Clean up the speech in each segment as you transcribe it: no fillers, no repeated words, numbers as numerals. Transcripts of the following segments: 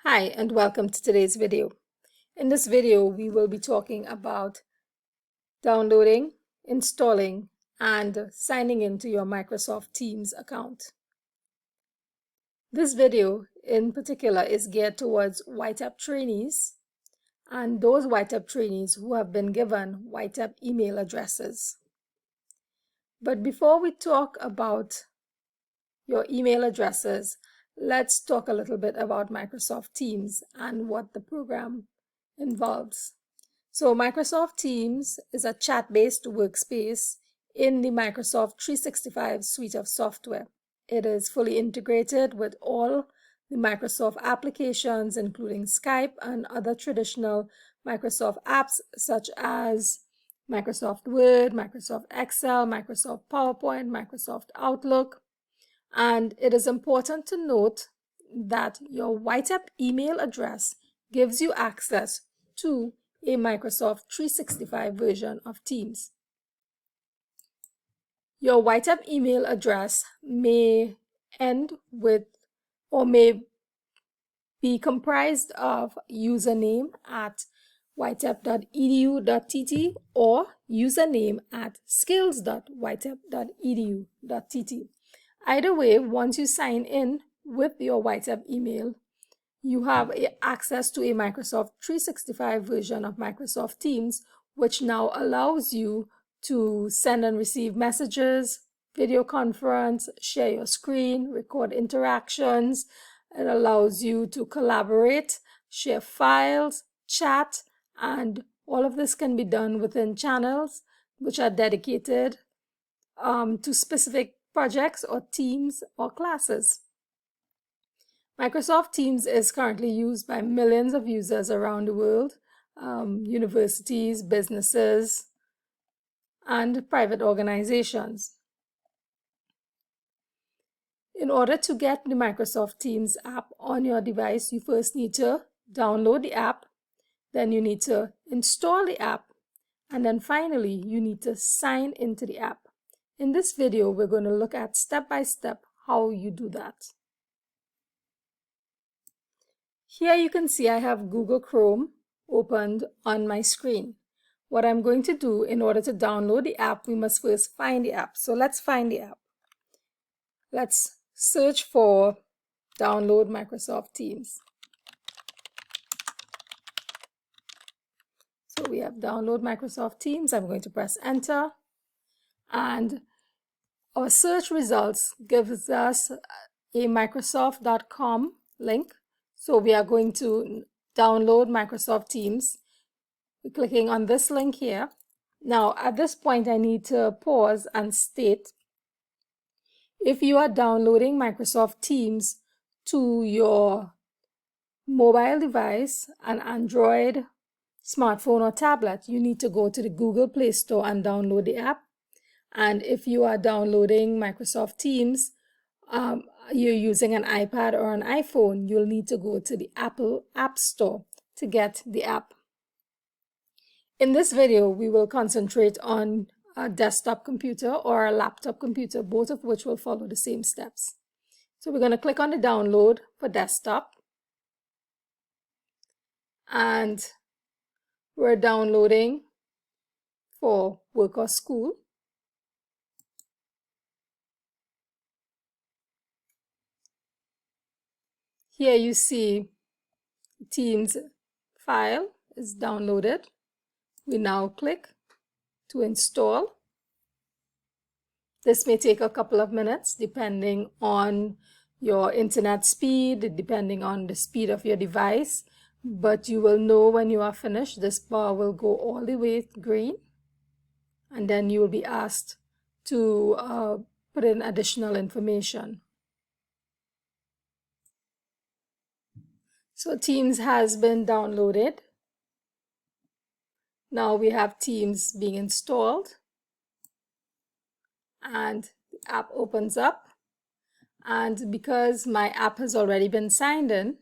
Hi, and welcome to today's video. In this video, we will be talking about downloading, installing, and signing into your Microsoft Teams account. This video in particular is geared towards YTAP trainees and those YTAP trainees who have been given YTAP email addresses. But before we talk about your email addresses, let's talk a little bit about Microsoft Teams and what the program involves. So Microsoft Teams is a chat-based workspace in the Microsoft 365 suite of software. It is fully integrated with all the Microsoft applications, including Skype and other traditional Microsoft apps such as Microsoft Word, Microsoft Excel, Microsoft PowerPoint, Microsoft Outlook. And it is important to note that your YTAP email address gives you access to a Microsoft 365 version of Teams. Your YTAP email address may end with or may be comprised of username at ytap.edu.tt or username at skills.ytap.edu.tt. Either way, once you sign in with your YTAP email, you have access to a Microsoft 365 version of Microsoft Teams, which now allows you to send and receive messages, video conference, share your screen, record interactions. It allows you to collaborate, share files, chat, and all of this can be done within channels which are dedicated to specific projects or teams or classes. Microsoft Teams is currently used by millions of users around the world, universities, businesses, and private organizations. In order to get the Microsoft Teams app on your device, you first need to download the app, then you need to install the app, and then finally you need to sign into the app. In this video, we're going to look at step by step how you do that. Here you can see I have Google Chrome opened on my screen. What I'm going to do in order to download the app, we must first find the app. So let's find the app. Let's search for download Microsoft Teams. So we have download Microsoft Teams. I'm going to press enter, and our search results gives us a Microsoft.com link. So we are going to download Microsoft Teams. We're clicking on this link here. Now, at this point, I need to pause and state, if you are downloading Microsoft Teams to your mobile device, an Android smartphone or tablet, you need to go to the Google Play Store and download the app. And if you are downloading Microsoft Teams, you're using an iPad or an iPhone, you'll need to go to the Apple App Store to get the app. In this video, we will concentrate on a desktop computer or a laptop computer, both of which will follow the same steps. So we're going to click on the download for desktop. And we're downloading for work or school. Here you see Teams file is downloaded. We now click to install. This may take a couple of minutes depending on your internet speed, depending on the speed of your device, but you will know when you are finished. This bar will go all the way green, and then you will be asked to put in additional information. So Teams has been downloaded. Now we have Teams being installed, and the app opens up. And because my app has already been signed in,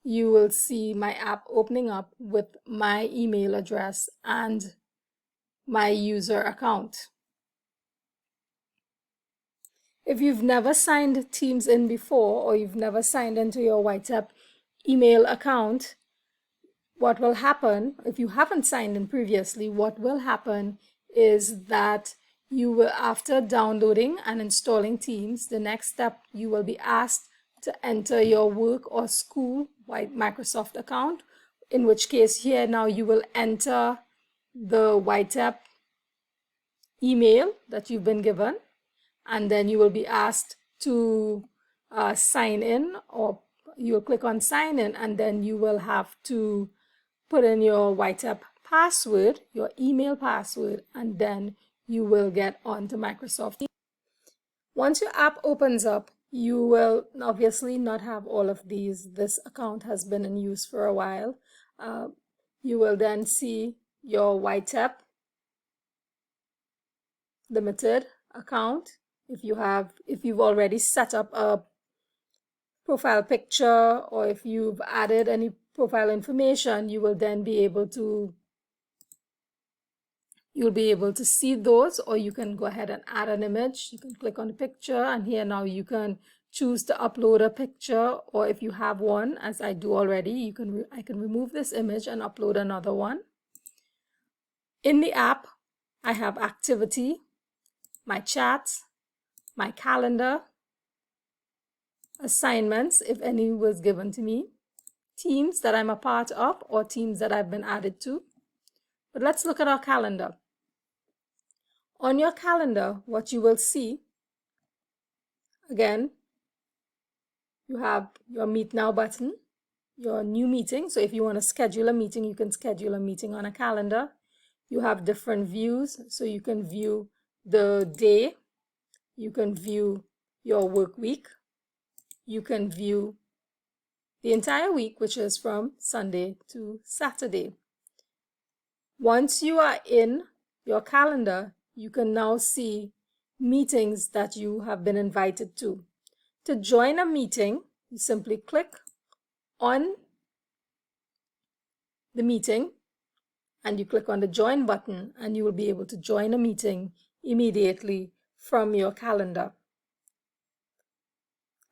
you will see my app opening up with my email address and my user account. If you've never signed Teams in before, or you've never signed into your YTAP email account, what will happen if you haven't signed in previously, what will happen is that you will, after downloading and installing Teams, the next step you will be asked to enter your work or school Microsoft account, in which case here now you will enter the YTEP email that you've been given, and then you will be asked to sign in, or you'll click on sign in, and then you will have to put in your YTEP password, your email password, and then you will get onto Microsoft Teams. Once your app opens up, you will obviously not have all of these. This account has been in use for a while. You will then see your YTEP Limited account. If you've already set up a profile picture, or if you've added any profile information, you will then be able to see those, or you can go ahead and add an image. You can click on the picture, and here now you can choose to upload a picture, or if you have one, as I do already, I can remove this image and upload another one. In the app, I have activity, my chats, my calendar, assignments, if any was given to me, teams that I'm a part of, or teams that I've been added to. But let's look at our calendar. On your calendar, what you will see, again, you have your Meet Now button, your new meeting. So if you want to schedule a meeting, you can schedule a meeting on a calendar. You have different views, so you can view the day, you can view your work week, you can view the entire week, which is from Sunday to Saturday. Once you are in your calendar, you can now see meetings that you have been invited to. To join a meeting, you simply click on the meeting and you click on the join button, and you will be able to join a meeting immediately from your calendar.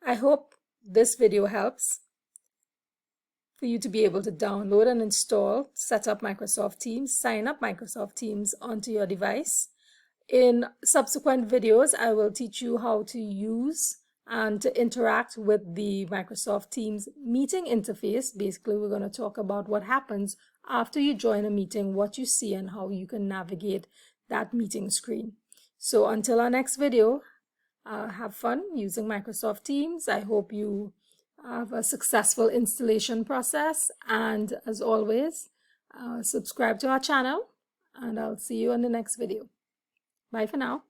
I hope this video helps for you to be able to download and install, set up Microsoft Teams, sign up Microsoft Teams onto your device. In subsequent videos, I will teach you how to use and to interact with the Microsoft Teams meeting interface. Basically, we're going to talk about what happens after you join a meeting, what you see, and how you can navigate that meeting screen. So until our next video, have fun using Microsoft Teams. I hope you have a successful installation process, and as always, subscribe to our channel, and I'll see you in the next video. Bye for now.